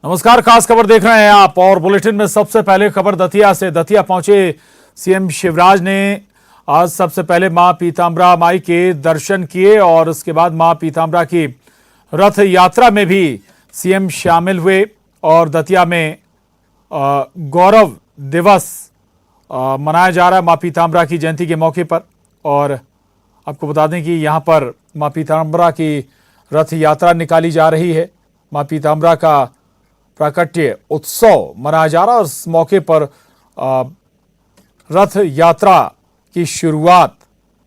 नमस्कार, खास खबर देख रहे हैं आप और बुलेटिन में सबसे पहले खबर दतिया से। दतिया पहुंचे सीएम शिवराज ने आज सबसे पहले मां पीताम्बरा माई के दर्शन किए और उसके बाद मां पीताम्बरा की रथ यात्रा में भी सीएम शामिल हुए और दतिया में गौरव दिवस मनाया जा रहा है मां पीताम्बरा की जयंती के मौके पर। और आपको बता दें कि यहाँ पर मां पीताम्बरा की रथ यात्रा निकाली जा रही है। मां पीताम्बरा का प्राकट्य उत्सव मनाया जा रहा है और इस मौके पर रथ यात्रा की शुरुआत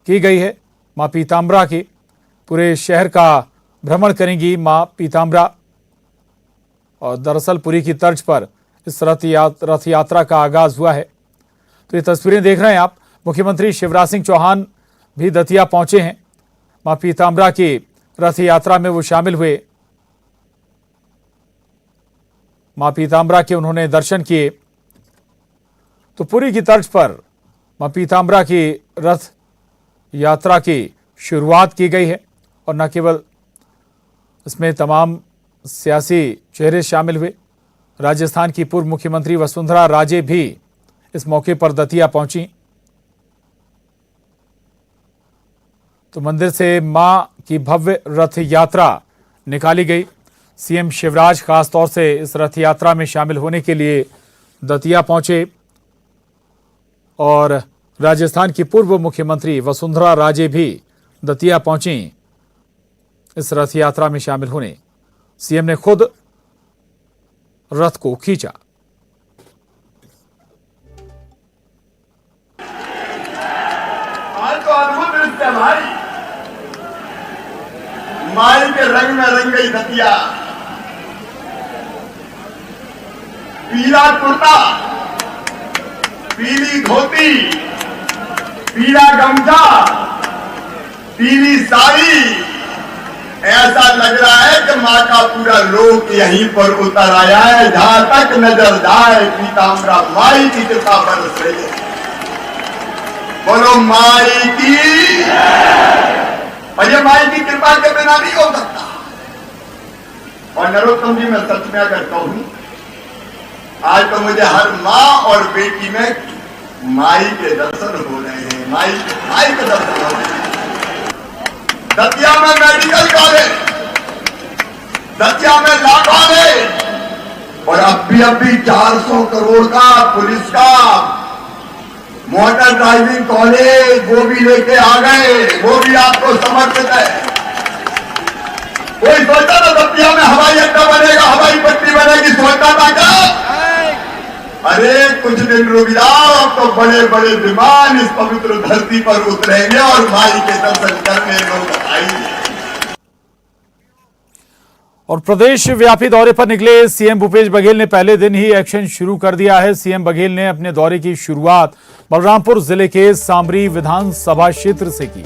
की गई है। मां पीताम्बरा की पूरे शहर का भ्रमण करेंगी मां पीताम्बरा और दरअसल पुरी की तर्ज पर इस रथ यात्रा का आगाज हुआ है। तो ये तस्वीरें देख रहे हैं आप। मुख्यमंत्री शिवराज सिंह चौहान भी दतिया पहुंचे हैं। मां पीताम्बरा की रथ यात्रा में वो शामिल हुए। मां पीताम्बरा के उन्होंने दर्शन किए। तो पुरी की तर्ज पर मां पीताम्बरा की रथ यात्रा की शुरुआत की गई है और न केवल इसमें तमाम सियासी चेहरे शामिल हुए। राजस्थान की पूर्व मुख्यमंत्री वसुंधरा राजे भी इस मौके पर दतिया पहुंची। तो मंदिर से मां की भव्य रथ यात्रा निकाली गई। सीएम शिवराज खास तौर से इस रथ यात्रा में शामिल होने के लिए दतिया पहुंचे और राजस्थान की पूर्व मुख्यमंत्री वसुंधरा राजे भी दतिया पहुंची इस रथ यात्रा में शामिल होने। सीएम ने खुद रथ को खींचा। आज तो अद्भुत दृश्य भाई, माई के रंग में रंग गई दतिया। पीला कुर्ता, पीली धोती, पीला गमछा, पीली साड़ी, ऐसा लग रहा है कि मां का पूरा लोक यहीं पर उतर आया है। जहां तक नजर जाए पीताम्बरा माई की कृपा बरस रही है। बोलो माई की। और ये माई की कृपा के बिना नहीं हो सकता। और नरोत्तम जी, मैं सच में अगर कहूं, आज तो मुझे हर माँ और बेटी में माई के दर्शन हो रहे हैं। माई के दर्शन हो रहे हैं। दतिया में मेडिकल कॉलेज, दतिया में लॉ कॉलेज और अब भी 400 करोड़ का पुलिस का मोटर ड्राइविंग कॉलेज वो भी लेके आ गए। वो भी आपको समर्पित है। कोई सोचता था दतिया में हवाई अड्डा बनेगा, हवाई पट्टी बनेगी, सोचता था क्या? अरे कुछ दिन रुक जाओ, अब तो बड़े बड़े विमान इस पवित्र धरती पर उतरेंगे और माई के दर्शन करने लोग आएंगे। और प्रदेश व्यापी दौरे पर निकले सीएम भूपेश बघेल ने पहले दिन ही एक्शन शुरू कर दिया है। सीएम बघेल ने अपने दौरे की शुरुआत बलरामपुर जिले के सामरी विधानसभा क्षेत्र से की।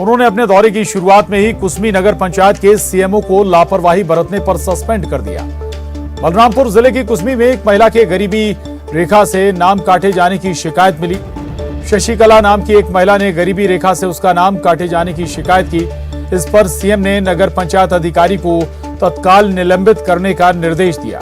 उन्होंने अपने दौरे की शुरुआत में ही कुसमी नगर पंचायत के सीएमओ को लापरवाही बरतने पर सस्पेंड कर दिया। बलरामपुर जिले की कुसमी में एक महिला के गरीबी रेखा से नाम काटे जाने की शिकायत मिली। शशिकला नाम की एक महिला ने गरीबी रेखा से उसका नाम काटे जाने की शिकायत की। इस पर सीएम ने नगर पंचायत अधिकारी को तत्काल निलंबित करने का निर्देश दिया।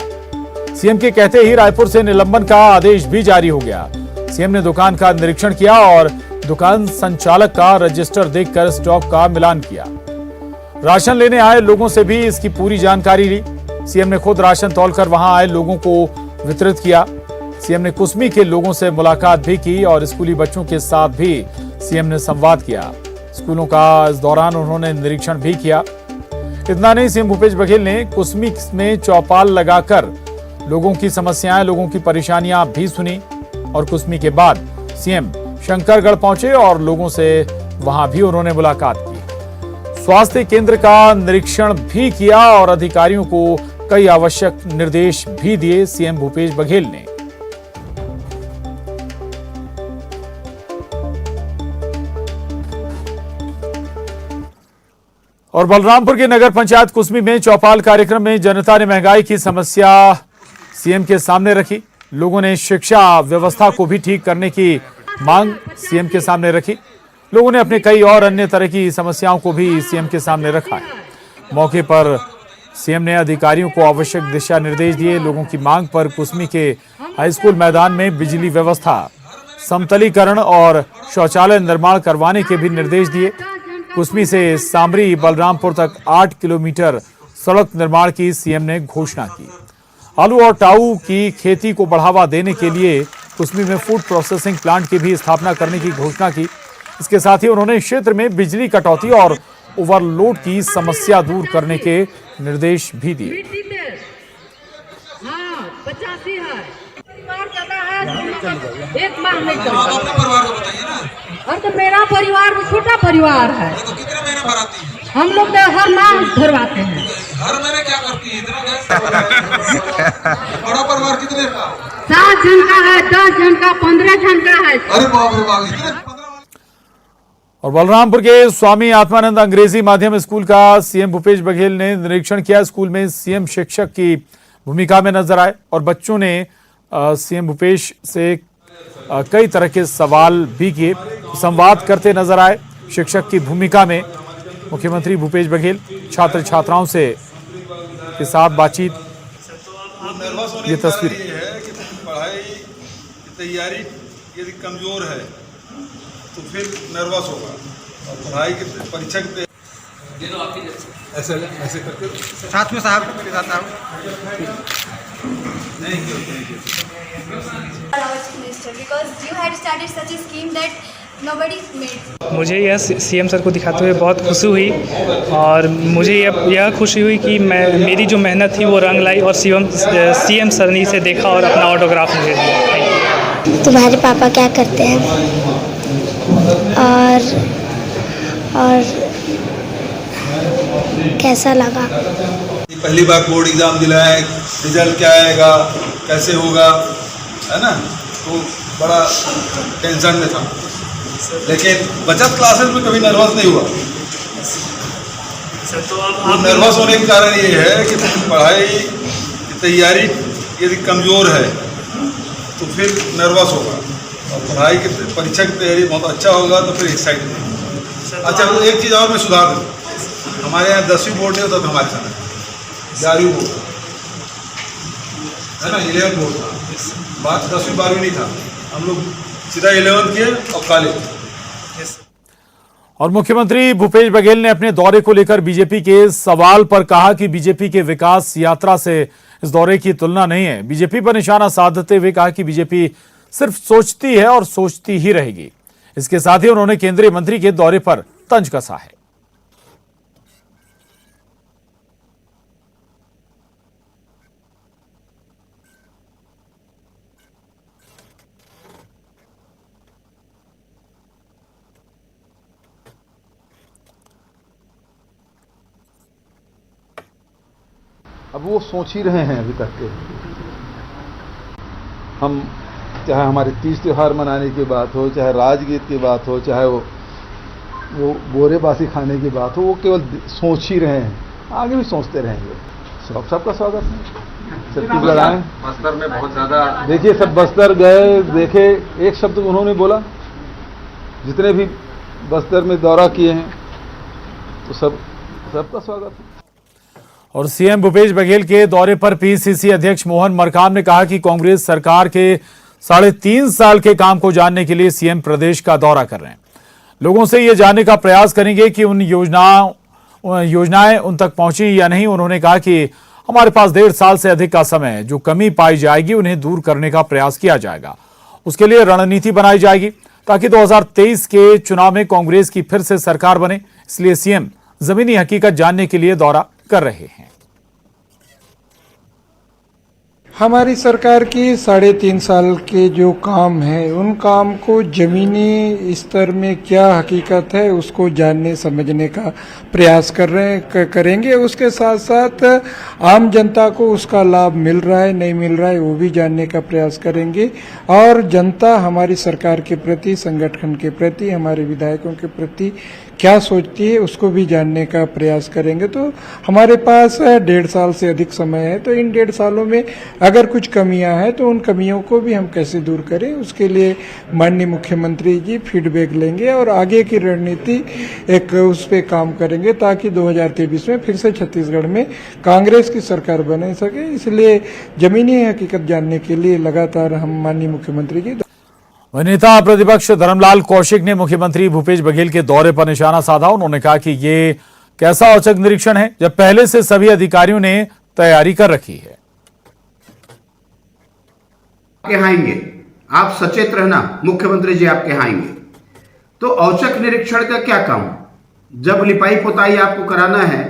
सीएम के कहते ही रायपुर से निलंबन का आदेश भी जारी हो गया। सीएम ने दुकान का निरीक्षण किया और दुकान संचालक का रजिस्टर देखकर स्टॉक का मिलान किया। राशन लेने आए लोगों से भी इसकी पूरी जानकारी ली। सीएम ने खुद राशन तौलकर वहां आए लोगों को वितरित किया। सीएम ने कुसमी के लोगों से मुलाकात भी की और स्कूली बच्चों के साथ भी सीएम ने संवाद किया। स्कूलों का इस दौरान उन्होंने निरीक्षण भी किया। इतना नहीं, सीएम भूपेश बघेल ने कुसमी में चौपाल लगाकर लोगों की समस्याएं, लोगों की परेशानियां भी सुनी और कुसमी के बाद सीएम शंकरगढ़ पहुंचे और लोगों से वहां भी उन्होंने मुलाकात की। स्वास्थ्य केंद्र का निरीक्षण भी किया और अधिकारियों को कई आवश्यक निर्देश भी दिए सीएम भूपेश बघेल ने। और बलरामपुर के नगर पंचायत कुसमी में चौपाल कार्यक्रम में जनता ने महंगाई की समस्या सीएम के सामने रखी। लोगों ने शिक्षा व्यवस्था को भी ठीक करने की मांग सीएम के सामने रखी। लोगों ने अपने कई और अन्य तरह की समस्याओं को भी सीएम के सामने रखा है। मौके पर सीएम ने अधिकारियों को आवश्यक दिशा निर्देश दिए। लोगों की मांग पर कुसमी के हाईस्कूल मैदान में बिजली व्यवस्था, समतलीकरण और शौचालय निर्माण करवाने के भी निर्देश दिए। कुसमी से सामरी बलरामपुर तक 8 किलोमीटर सड़क निर्माण की सीएम ने घोषणा की। आलू और टाऊ की खेती को बढ़ावा देने के लिए कुसमी में फूड प्रोसेसिंग प्लांट की भी स्थापना करने की घोषणा की। इसके साथ ही उन्होंने क्षेत्र में बिजली कटौती और ओवरलोड की समस्या दूर करने के निर्देश भी दिए। एक माह में और तो मेरा परिवार भी छोटा परिवार है, तो कितने महीने भराती है? हम लोग तो हर माह भरवाते हैं। हर महीने क्या करती है इतना गैस? बड़ा परिवार कितने का? 7 जन का है, 10 जन का, 15 जन का है। अरे बाप रे बाप, इतने 15। और बलरामपुर के स्वामी आत्मानंद अंग्रेजी माध्यम स्कूल का सीएम भूपेश बघेल ने निरीक्षण किया। स्कूल में सीएम शिक्षक की भूमिका में नजर आए और बच्चों ने सीएम भूपेश से कई तरह के सवाल भी किए। संवाद करते नजर आए शिक्षक की भूमिका में मुख्यमंत्री भूपेश बघेल। छात्र छात्राओं से के साथ बातचीत, ये तस्वीर है कि पढ़ाई की तैयारी यदि कमजोर है तो फिर नर्वस होगा, और पढ़ाई की परीक्षा की ऐसे ऐसे करके साथ में साहब के साथ आओ। Because you had started such a scheme that nobody made. मुझे यह सीएम सर को दिखाते हुए बहुत खुशी हुई और मुझे यह खुशी हुई कि मेरी जो मेहनत थी वो रंग लाई और सीएम सर ने इसे देखा और अपना ऑटोग्राफ मुझे दिया। तुम्हारे पापा क्या करते हैं और कैसा लगा? पहली बार बोर्ड एग्जाम दिलाए, रिजल्ट क्या आएगा, कैसे होगा, है ना, तो बड़ा टेंशन में था। लेकिन बचत क्लासेस में कभी नर्वस नहीं हुआ। तो नर्वस होने का कारण ये है कि पढ़ाई की तैयारी यदि कमजोर है तो फिर नर्वस होगा, और पढ़ाई की परीक्षा की तैयारी बहुत अच्छा होगा तो फिर एक्साइटेड। अच्छा, तो एक चीज़ और मैं सुधार दूँ, हमारे यहाँ 10वीं बोर्ड नहीं होता था, हमारे साथ 11वीं बोर्ड है ना, 11th बोर्ड था। बात 10वीं 12वीं नहीं था, हम लोग सीधा 11th किए और कॉलेज। और मुख्यमंत्री भूपेश बघेल ने अपने दौरे को लेकर बीजेपी के सवाल पर कहा कि बीजेपी के विकास यात्रा से इस दौरे की तुलना नहीं है। बीजेपी पर निशाना साधते हुए कहा कि बीजेपी सिर्फ सोचती है और सोचती ही रहेगी। इसके साथ ही उन्होंने केंद्रीय मंत्री के दौरे पर तंज कसा है। अब वो सोच ही रहे हैं अभी तक के। हम चाहे हमारे तीज त्योहार मनाने की बात हो, चाहे राजगीत की बात हो, चाहे वो बोरे बासी खाने की बात हो, वो केवल सोच ही रहे हैं, आगे भी सोचते रहेंगे। सबका स्वागत है। सबकी लड़ाएं बस्तर में बहुत ज्यादा देखिए, सब बस्तर गए, देखे, एक शब्द उन्होंने बोला, जितने भी बस्तर में दौरा किए हैं तो सबका स्वागत है। और सीएम भूपेश बघेल के दौरे पर पीसीसी अध्यक्ष मोहन मरकाम ने कहा कि कांग्रेस सरकार के 3.5 साल के काम को जानने के लिए सीएम प्रदेश का दौरा कर रहे हैं। लोगों से ये जानने का प्रयास करेंगे कि उन योजनाएं उन तक पहुंची या नहीं। उन्होंने कहा कि हमारे पास 1.5 साल से अधिक का समय है, जो कमी पाई जाएगी उन्हें दूर करने का प्रयास किया जाएगा। उसके लिए रणनीति बनाई जाएगी ताकि 2023 के चुनाव में कांग्रेस की फिर से सरकार बने। इसलिए सीएम जमीनी हकीकत जानने के लिए दौरा कर रहे हैं। हमारी सरकार की 3.5 साल के जो काम है, उन काम को जमीनी स्तर में क्या हकीकत है उसको जानने समझने का प्रयास करेंगे। उसके साथ साथ आम जनता को उसका लाभ मिल रहा है नहीं मिल रहा है वो भी जानने का प्रयास करेंगे। और जनता हमारी सरकार के प्रति, संगठन के प्रति, हमारे विधायकों के प्रति क्या सोचती है उसको भी जानने का प्रयास करेंगे। तो हमारे पास 1.5 साल से अधिक समय है, तो इन 1.5 सालों में अगर कुछ कमियां हैं तो उन कमियों को भी हम कैसे दूर करें, उसके लिए माननीय मुख्यमंत्री जी फीडबैक लेंगे और आगे की रणनीति एक उस पर काम करेंगे ताकि 2023 में फिर से छत्तीसगढ़ में कांग्रेस की सरकार बन सके। इसलिए जमीनी हकीकत जानने के लिए लगातार हम माननीय मुख्यमंत्री जी। नेता प्रतिपक्ष धर्मलाल कौशिक ने मुख्यमंत्री भूपेश बघेल के दौरे पर निशाना साधा। उन्होंने कहा कि ये कैसा औचक निरीक्षण है जब पहले से सभी अधिकारियों ने तैयारी कर रखी है। आपके यहाँ आएंगे, आप सचेत रहना, मुख्यमंत्री जी आपके यहाँ आएंगे। तो औचक निरीक्षण का क्या काम, जब लिपाई पोताई आपको कराना है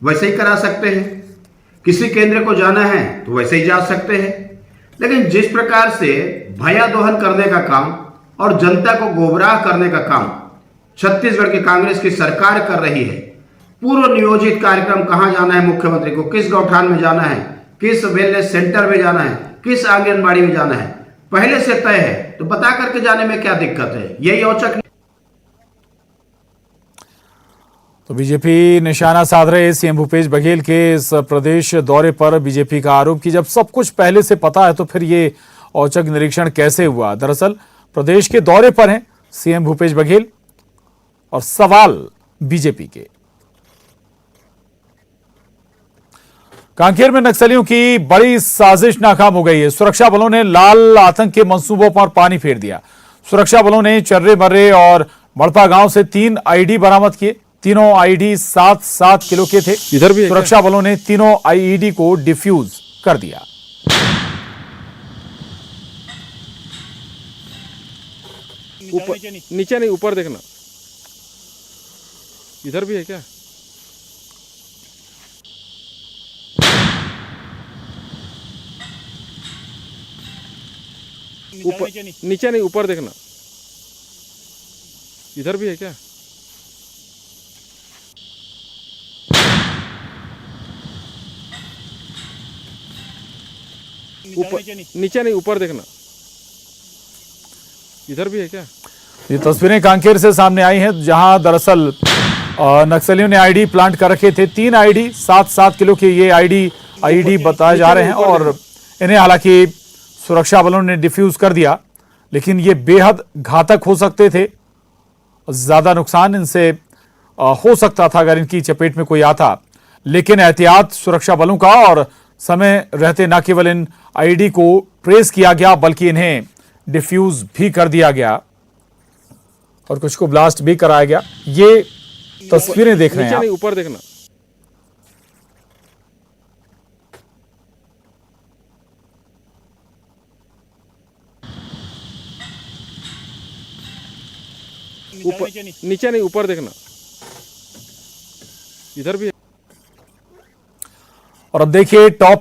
वैसे ही करा सकते हैं, किसी केंद्र को जाना है तो वैसे ही जा सकते हैं। लेकिन जिस प्रकार से भया दोहन करने का काम और जनता को गुमराह करने का काम छत्तीसगढ़ की कांग्रेस की सरकार कर रही है, पूर्व नियोजित कार्यक्रम कहां जाना है मुख्यमंत्री को, किस गौठान में जाना है, किस वेलनेस सेंटर में जाना है, किस आंगनबाड़ी में जाना है, पहले से तय है, तो बता करके जाने में क्या दिक्कत है। यही औचक। तो बीजेपी निशाना साध रहे सीएम भूपेश बघेल के इस प्रदेश दौरे पर बीजेपी का आरोप कि जब सब कुछ पहले से पता है तो फिर ये औचक निरीक्षण कैसे हुआ। दरअसल प्रदेश के दौरे पर हैं सीएम भूपेश बघेल और सवाल बीजेपी के। कांकेर में नक्सलियों की बड़ी साजिश नाकाम हो गई है। सुरक्षा बलों ने लाल आतंक के मंसूबों पर पानी फेर दिया। सुरक्षा बलों ने चर्रे मर्रे और बड़पा गांव से 3 आईडी बरामद किए। तीनों आईडी 7-7 किलो के थे। इधर भी सुरक्षा बलों ने तीनों आईईडी को डिफ्यूज कर दिया। नीचे नहीं, ऊपर देखना, इधर भी है क्या? नीचे नहीं, ऊपर देखना, इधर भी है क्या? नीचे नहीं, ऊपर देखना, इधर भी है क्या? ये तस्वीरें कांकेर से सामने आई हैं जहां दरअसल नक्सलियों ने आईडी प्लांट कर रखे थे। 3 आईडी 7-7 किलो के ये आईडी बताए जा रहे हैं और इन्हें हालांकि सुरक्षा बलों ने डिफ्यूज कर दिया, लेकिन ये बेहद घातक हो सकते थे। ज्यादा नुकसान इनसे हो सकता था अगर इनकी चपेट में कोई आता, लेकिन एहतियात सुरक्षा बलों का और समय रहते न केवल इन आईडी को ट्रेस किया गया बल्कि इन्हें डिफ्यूज भी कर दिया गया और कुछ को ब्लास्ट भी कराया गया। ये तस्वीरें देख रहे हैं आप। ऊपर देखना, नीचे नहीं, ऊपर देखना, इधर भी है। और अब देखिए टॉप